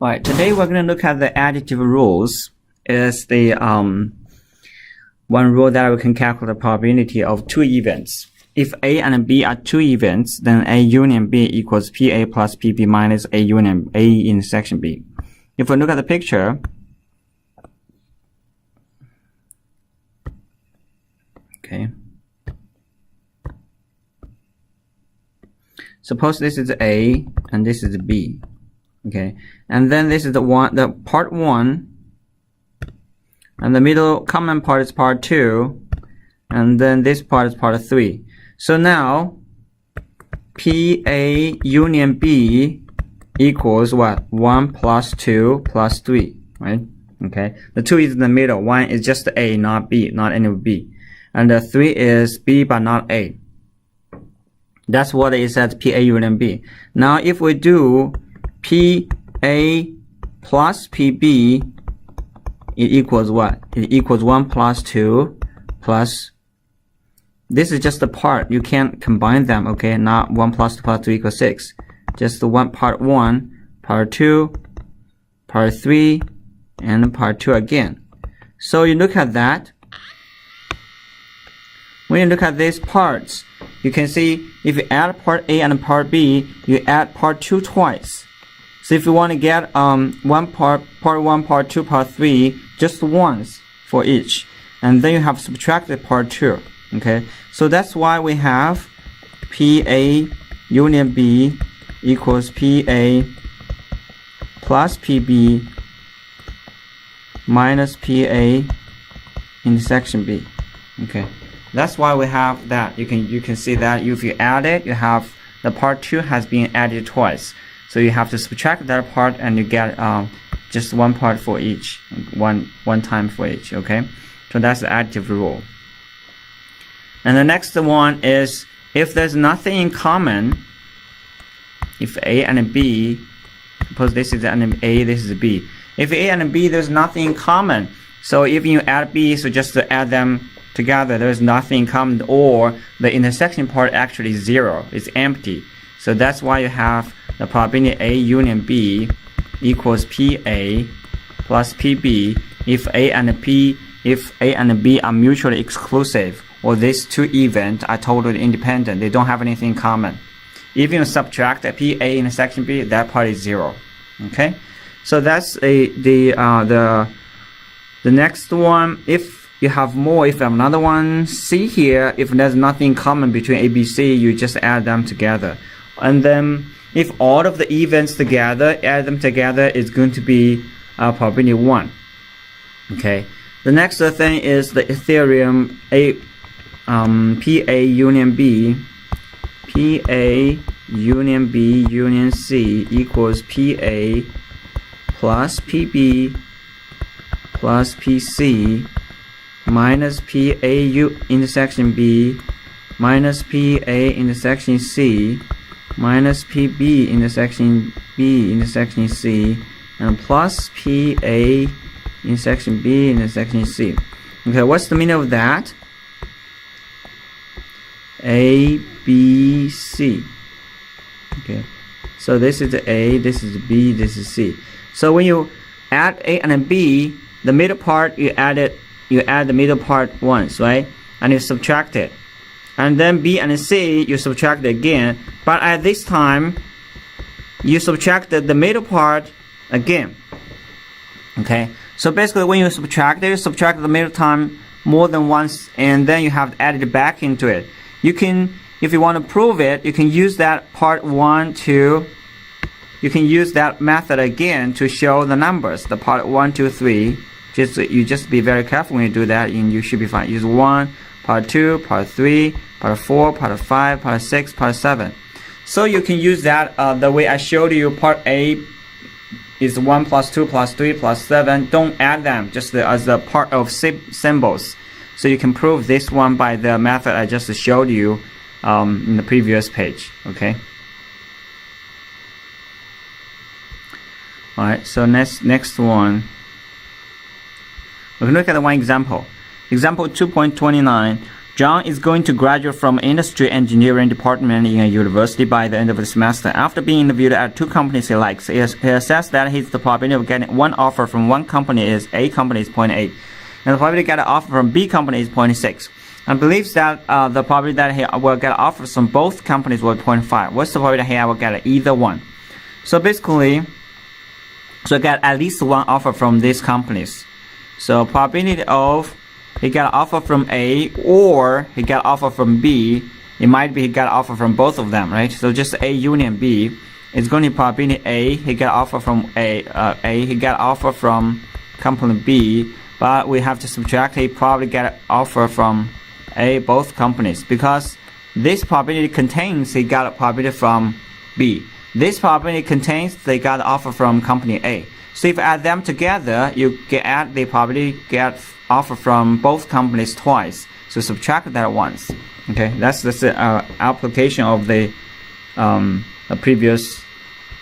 Alright, today we're going to look at the additive rules. Is the one rule that we can calculate the probability of two events. If A and B are two events, then A union B equals PA plus PB minus A union A intersection B. If we look at the picture, okay. Suppose this is A and this is B. Okay, and then this is the part 1, and the middle common part is part 2, and then this part is part 3. So now PA union B equals what? 1 plus 2 plus 3, right? Okay, the 2 is in the middle, 1 is just A, not B, not any of B, and the 3 is B but not A. That's what it says, PA union B. Now if we do PA plus PB, it equals what? It equals 1 plus 2 plus, this is just the part, you can't combine them, okay? Not 1 plus 2 plus 2 equals 6. Just the part 1, part 2, part 3, and part 2 again. So you look at that. When you look at these parts, you can see if you add part A and part B, you add part 2 twice. So if you want to get one part 1, part 2, part 3, just once for each, and then you have subtracted part 2. Okay, so that's why we have PA union B equals PA plus PB minus PA intersection B. Okay, that's why we have that. You can see that if you add it, you have the part 2 has been added twice. So you have to subtract that part and you get just one part for each, one time for each, okay? So that's the additive rule. And the next one is if there's nothing in common, if A and B, suppose this is A, this is B. If A and B, there's nothing in common. So if you add B, so just to add them together, there's nothing in common, or the intersection part actually is 0, it's empty. So that's why you have the probability A union B equals PA plus PB if A and B are mutually exclusive, or these two events are totally independent, they don't have anything in common. If you subtract the PA intersection B, that part is 0. Okay, so that's the next one. If you have more, if you have another one, C here, if there's nothing common between A, B, C, you just add them together. And then if all of the events together, add them together, is going to be probability 1. Okay. The next thing is the theorem PA union B. PA union B union C equals PA plus PB plus PC minus PA intersection B minus PA intersection C minus PB intersection B intersection C and plus PA intersection B intersection C. Okay, what's the meaning of that? A, B, C. Okay, so this is A, this is B, this is C. So when you add A and B, the middle part you add the middle part once, right? And you subtract it. And then B and C, you subtract it again. But at this time, you subtracted the middle part again. Okay, so basically when you subtract it, you subtract the middle time more than once, and then you have to add it back into it. You can, if you want to prove it, you can use that part 1, 2. You can use that method again to show the numbers, the part 1, 2, 3. You just be very careful when you do that, and you should be fine. Use 1, part 2, part 3, part 4, part 5, part 6, part 7. So you can use that the way I showed you. Part A is 1 plus 2 plus 3 plus 7. Don't add them, just as a part of symbols. So you can prove this one by the method I just showed you in the previous page. Okay. Alright, so next one. We can look at one example. Example 2.29. John is going to graduate from industry engineering department in a university by the end of the semester. After being interviewed at 2 companies he likes, he assessed that the probability of getting one offer from one company is A company is 0.8, and the probability to get an offer from B company is 0.6. And believes that the probability that he will get offers from both companies will be 0.5. What's the probability that he will get either one? So basically, get at least one offer from these companies. So probability of he got an offer from A or he got an offer from B. It might be he got an offer from both of them, right? So just A union B is going to be probability A. He got an offer from A. He got an offer from company B, but we have to subtract. He probably get an offer from A both companies because this probability contains he got a probability from B. This probability contains they got an offer from company A. So if you add them together, you get add the probability get offer from both companies twice. So subtract that once. Okay, that's the application of the previous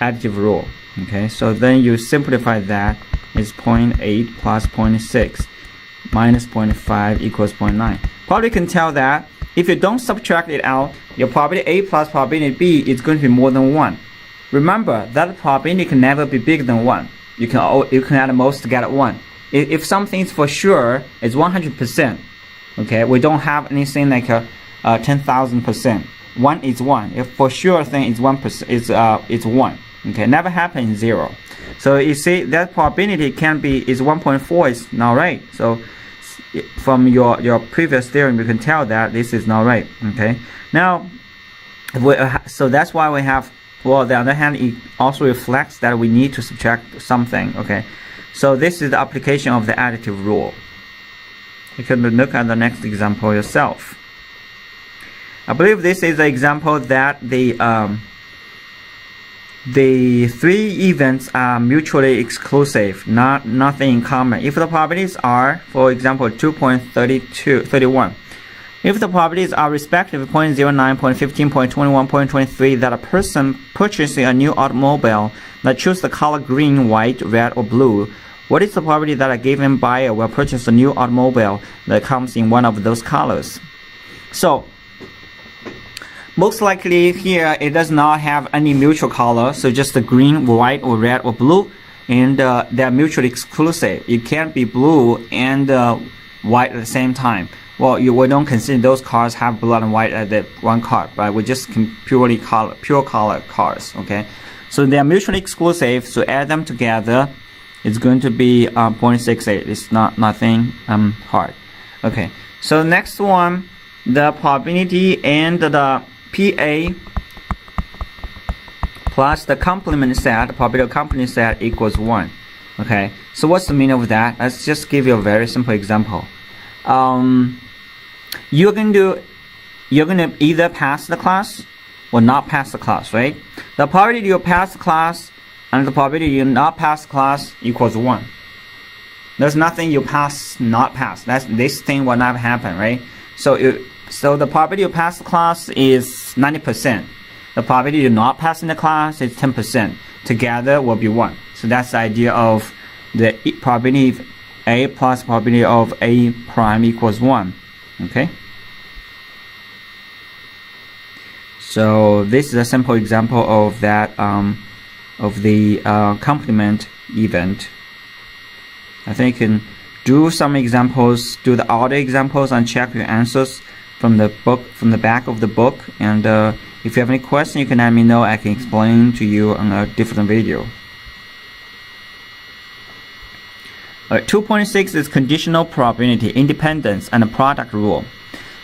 additive rule. Okay, so then you simplify that. It's 0.8 plus 0.6 minus 0.5 equals 0.9. Probably can tell that if you don't subtract it out, your probability A plus probability B is going to be more than 1. Remember that probability can never be bigger than 1. You can add most to get 1. If something is for sure, it's 100%. Okay, we don't have anything like a 10,000%. 1 is 1. If for sure thing is 1%, it's 1. Okay, never happen in 0. So you see that probability can be is 1.4 is not right. So from your previous theorem, you can tell that this is not right. Okay, now so that's why we have. Well, on the other hand, it also reflects that we need to subtract something. Okay, so this is the application of the additive rule. You can look at the next example yourself. I believe this is the example that the 3 events are mutually exclusive, nothing in common. If the probabilities are, for example, 2.31. If the probabilities are respectively 0.09, 0.15, 0.21, 0.23 that a person purchasing a new automobile that chooses the color green, white, red, or blue, what is the probability that a given buyer will purchase a new automobile that comes in one of those colors? So, most likely here it does not have any mutual color, so just the green, white, or red, or blue, and they are mutually exclusive. It can't be blue and white at the same time. Well, we don't consider those cars have blue and white at that one car, but we just pure color cars. Okay, so they are mutually exclusive. So add them together, it's going to be 0.68. It's nothing hard. Okay, so next one, the probability and the PA plus the complement set, the probability of complement set equals 1. Okay, so what's the meaning of that? Let's just give you a very simple example. You're going to either pass the class or not pass the class, right? The probability you pass the class and the probability you not pass the class equals 1. There's nothing you pass, not pass. This thing will not happen, right? So the probability you pass the class is 90%. The probability you not passing the class is 10%. Together will be 1. So that's the idea of the probability of A plus probability of A prime equals 1. Okay, so this is a simple example of that of the complement event. I think you can do some examples, do the other examples, and check your answers from the book, from the back of the book. And if you have any questions, you can let me know. I can explain to you on a different video. 2.6 is conditional probability, independence, and the product rule.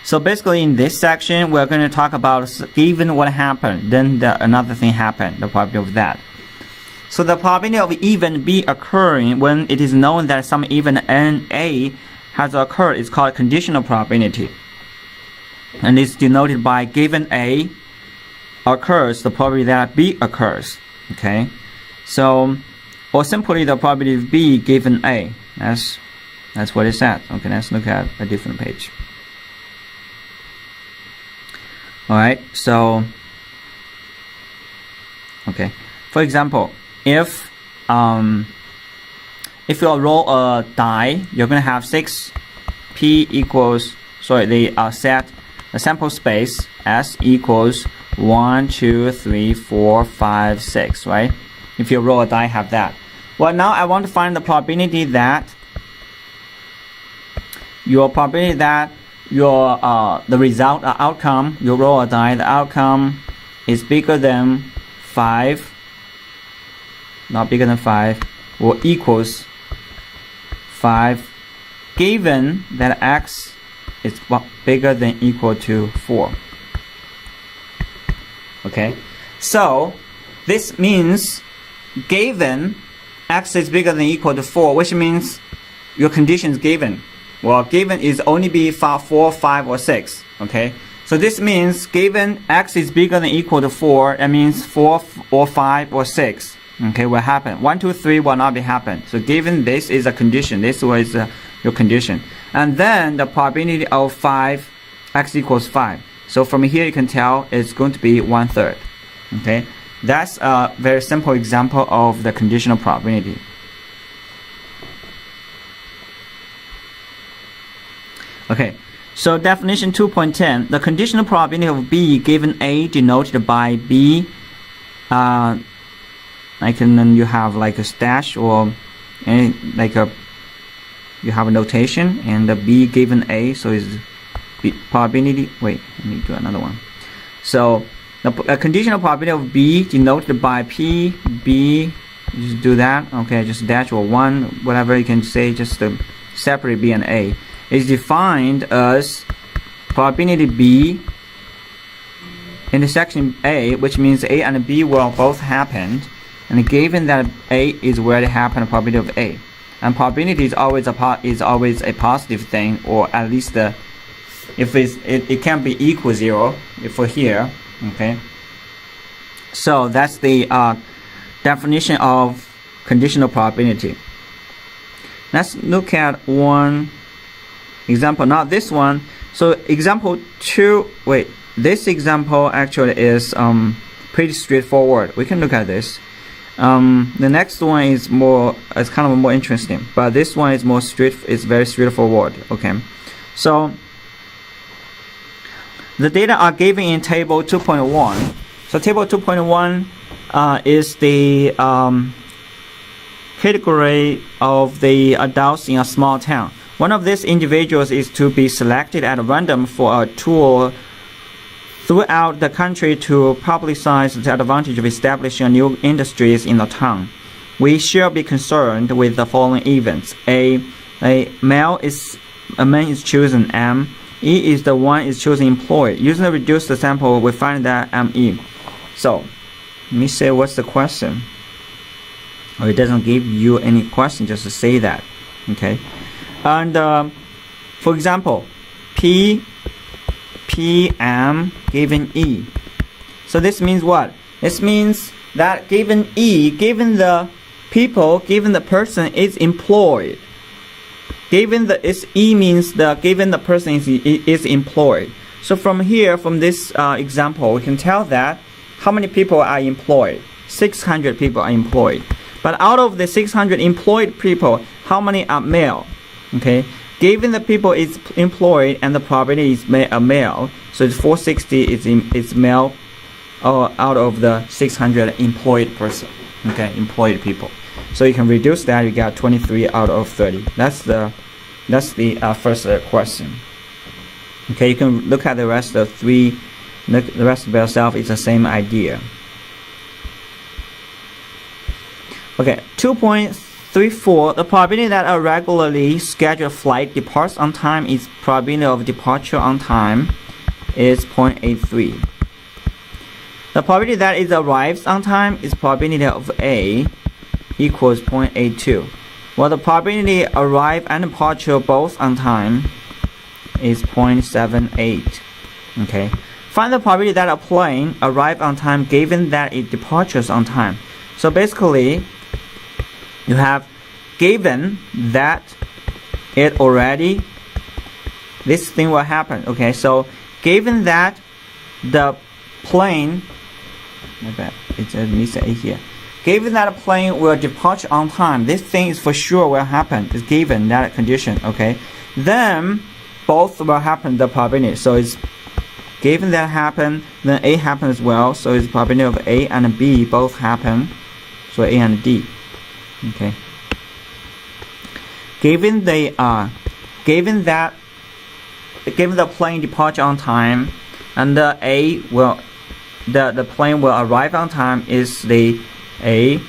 So basically in this section, we're going to talk about given what happened, then another thing happened, the probability of that. So the probability of event B occurring when it is known that some event NA has occurred is called conditional probability. And it's denoted by given A occurs, the probability that B occurs. Okay, so or simply the probability of B given A. That's what it says. Okay, let's look at a different page. Alright, so okay. For example, if you roll a die, you're gonna have 6 P equals set the sample space S equals 1, 2, 3, 4, 5, 6, right? If you roll a die, have that. Well, now I want to find the probability that the result, the outcome, you roll a die, the outcome is bigger than 5, not bigger than 5, or equals 5, given that X is bigger than equal to 4. Okay, so this means given X is bigger than equal to 4, which means your condition is given. Well, given is only be 4, 5, or 6. Okay, so this means given X is bigger than equal to 4, that means 4 or 5 or 6. Okay, will happen. 1, 2, 3 will not be happen. So given this is a condition, this was your condition, and then the probability of 5, X equals 5. So from here you can tell it's going to be 1/3. Okay, that's a very simple example of the conditional probability. Okay, so definition 2.10, the conditional probability of B given A denoted by B, then you have like a dash or any you have a notation, and the B given A, so is B probability. Wait, let me do another one. So the conditional probability of B denoted by P, B, just do that. Okay, just dash or 1, whatever you can say, just separate B and A, is defined as probability B intersection A, which means A and B will both happen, and given that A is where it happened, probability of A, and probability is always a positive thing, or at least if it can be equal 0 if we're here. Okay, so that's the definition of conditional probability. Let's look at one example, not this one. So example 2, this example actually is pretty straightforward. We can look at this. The next one is kind of more interesting, but this one is it's very straightforward. Okay, so the data are given in table 2.1. So table 2.1 is the category of the adults in a small town. One of these individuals is to be selected at random for a tour throughout the country to publicize the advantage of establishing new industries in the town. We shall be concerned with the following events. A man is chosen, M. E is the one is chosen employed. Using the reduced sample, we find that ME. So let me say what's the question. Or it doesn't give you any question, just to say that. Okay, and for example, PM given E. So this means what? This means that given E, given the person is employed. Given E means given the person is employed. So from here, from this example, we can tell that how many people are employed? 600 people are employed. But out of the 600 employed people, how many are male? Okay, given the people is employed and the probability is a male, so it's 460 is male out of the 600 employed person. Okay, employed people. So you can reduce that. You got 23 out of 30. That's the first question. Okay, you can look at the rest of 3. The rest by itself is the same idea. Okay, 2.34. The probability that a regularly scheduled flight departs on time is probability of departure on time is 0.83. The probability that it arrives on time is probability of A equals 0.82. Well, the probability arrive and departure both on time is 0.78. Okay, find the probability that a plane arrive on time given that it departures on time. So basically, you have given that this thing will happen. Okay, so given that the plane, my bad, it's a mistake here. Given that a plane will depart on time, this thing is for sure will happen. It's given that condition. Okay, then both will happen, the probability. So it's given that happen, then A happen as well. So it's probability of A and B both happen. So A and D. Okay. Given the plane departure on time, and the plane will arrive on time is the A.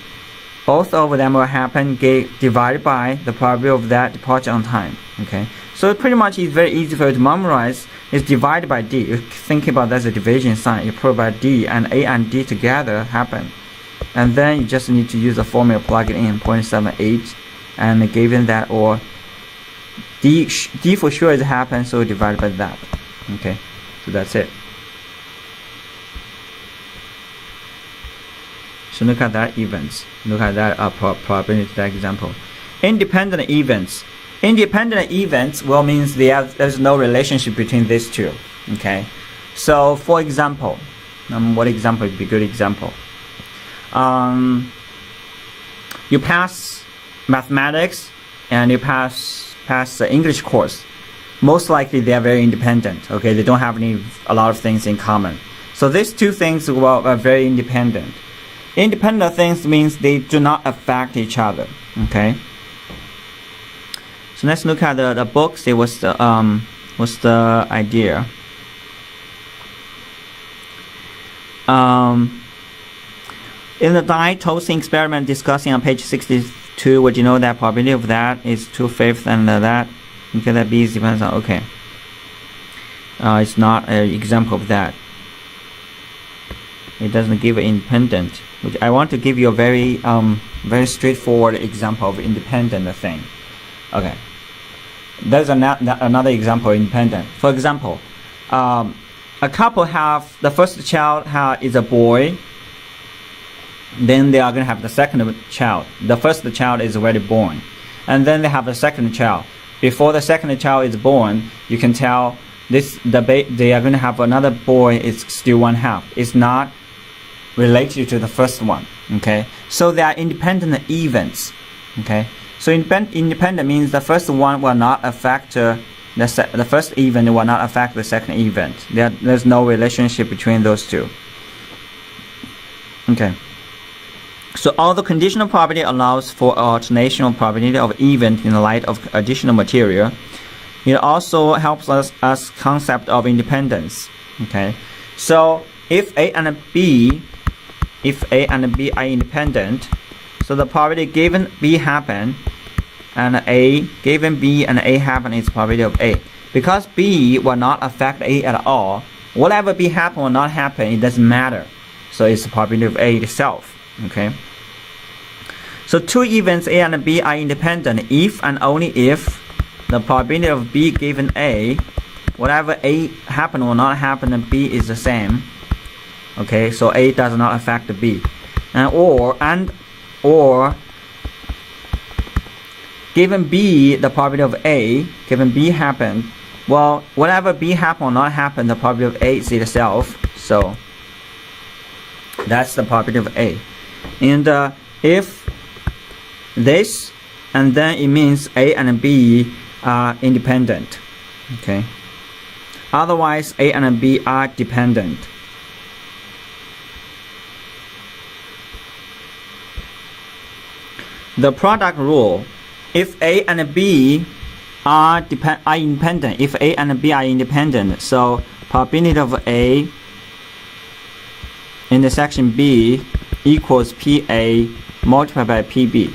Both of them will happen divided by the probability of that departure on time. Okay. So pretty much it's very easy for you to memorize. It's divided by D. You think about that as a division sign. You provide D and A and D together happen. And then you just need to use the formula, plug it in, 0.78, and given that, or D for sure is happen, so divided by that. Okay, so that's it. So look at that events. Look at that probability, that example. Independent events. Independent events will means there's no relationship between these two. Okay, so for example, what example would be a good example? You pass mathematics and you pass the English course. Most likely they are very independent. Okay, they don't have a lot of things in common. So these two things are very independent. Independent things means they do not affect each other. Okay. So let's look at the books. It was the idea. In the die-toasting experiment discussing on page 62, would you know that probability of that is 2/5 and that? Okay, that B depends on, okay. It's not an example of that. It doesn't give an independent. Which I want to give you a very straightforward example of independent thing. Okay. There's another example of independent. For example, a couple have the first child is a boy. Then they are going to have the second child. The first child is already born, and then they have the second child. Before the second child is born, you can tell they are going to have another boy. It's still 1/2. It's not related to the first one. Okay, so they are independent events. Okay, so independent means the first one will not affect the first event will not affect the second event. There's no relationship between those two. Okay. So although conditional probability allows for alternation of probability of event in the light of additional material, it also helps us concept of independence. Okay, so if A and B are independent, so the probability given B happen and A given B and A happen is probability of A. Because B will not affect A at all, whatever B happen or not happen, it doesn't matter. So it's the probability of A itself. Okay. So two events A and B are independent if and only if the probability of B given A, whatever A happen or not happen, and B is the same. Okay, so A does not affect B, or given B the probability of A, given B happened, well, whatever B happen or not happen, the probability of A is itself. So that's the probability of A. And if this, and then it means A and B are independent. Okay. Otherwise, A and B are dependent. The product rule: if A and B are independent, if A and B are independent, so probability of A intersection B equals PA multiplied by PB.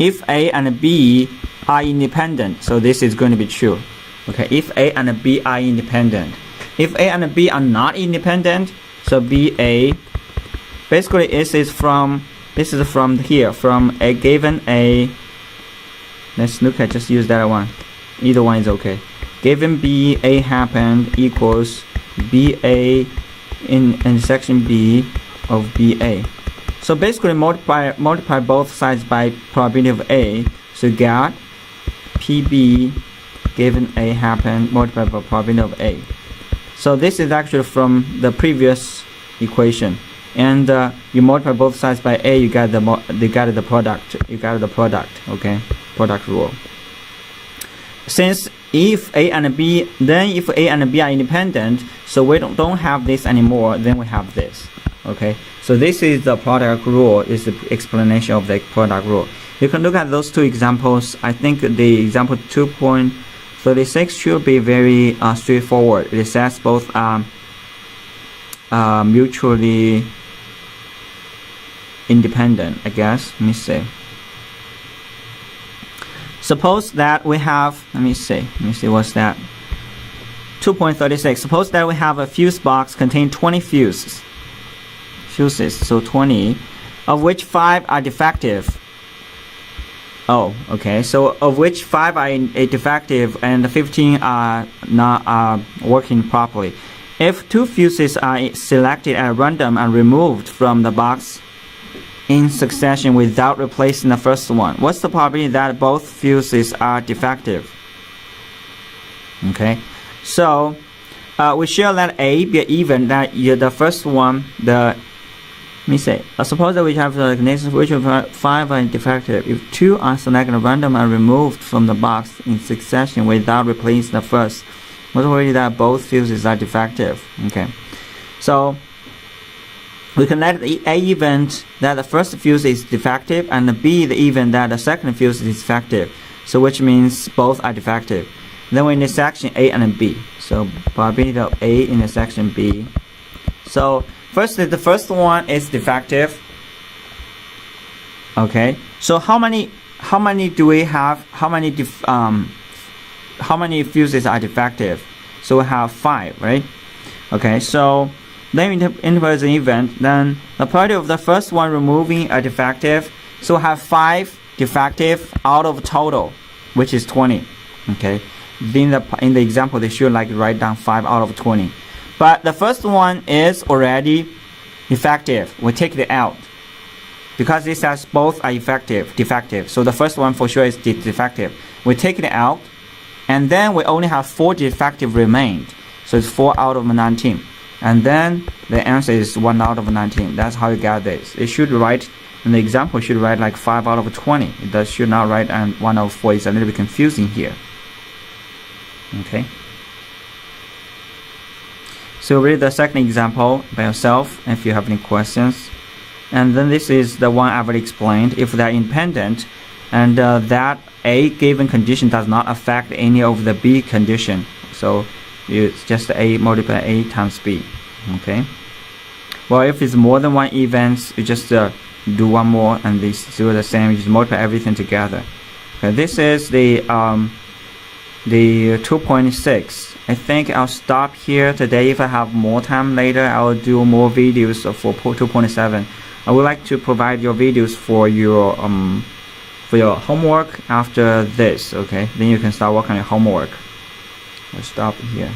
If A and B are independent, so this is going to be true. Okay, if A and B are independent. If A and B are not independent, so BA, basically this is from here, from a given A. Let's look at, just use that one. Either one is okay. Given B, A happened equals BA in intersection B of BA. So basically multiply both sides by probability of A. So you get PB given A happened multiplied by probability of A. So this is actually from the previous equation. And you multiply both sides by A, you get the product. You got the product. Okay, product rule. since if A and B, then if A and B are independent, so we don't have this anymore, then we have this. Okay, so this is the product rule, is the explanation of the product rule. You can look at those two examples. I think the example 2.36 should be very straightforward. It says both mutually independent, I guess. Let me see. Suppose that we have, let me see what's that. 2.36. Suppose that we have a fuse box containing 20 fuses, so 20, of which 5 are defective. Oh, okay. So of which 5 are defective and 15 are not working properly. If 2 fuses are selected at random and removed from the box in succession without replacing the first one, what's the probability that both fuses are defective? Okay, so we shall let A be even, that the first one, let me say, suppose that we have the conditions for which 5 are defective. If 2 are selected at random and removed from the box in succession without replacing the first, what's the probability that both fuses are defective? Okay, so we can let the A event that the first fuse is defective and the B the event that the second fuse is defective. So which means both are defective. Then we intersection A and B. So probability of A intersection B. So first, the first one is defective. Okay. So how many do we have? How many fuses are defective? So we have 5, right? Okay. So then we interpret the event, then the probability of the first one removing a defective, so have 5 defective out of total, which is 20. Okay, in the example they should write down 5 out of 20, but the first one is already defective. We take it out because this says both are defective. So the first one for sure is defective. We take it out, and then we only have 4 defective remained. So it's 4 out of 19. And then the answer is 1 out of 19. That's how you get this. It should write, in the example, should write 5 out of 20. It should not write 1 out of 4. It's a little bit confusing here. Okay. So read the second example by yourself if you have any questions. And then this is the one I've already explained. If they're independent and that A given condition does not affect any of the B condition. So it's just A multiply A times B. Okay. Well, if it's more than one event, you just do one more and they do the same. You just multiply everything together. Okay. This is the 2.6. I think I'll stop here today. If I have more time later, I'll do more videos for 2.7. I would like to provide your videos for your homework after this. Okay. Then you can start working on your homework. I'll stop here.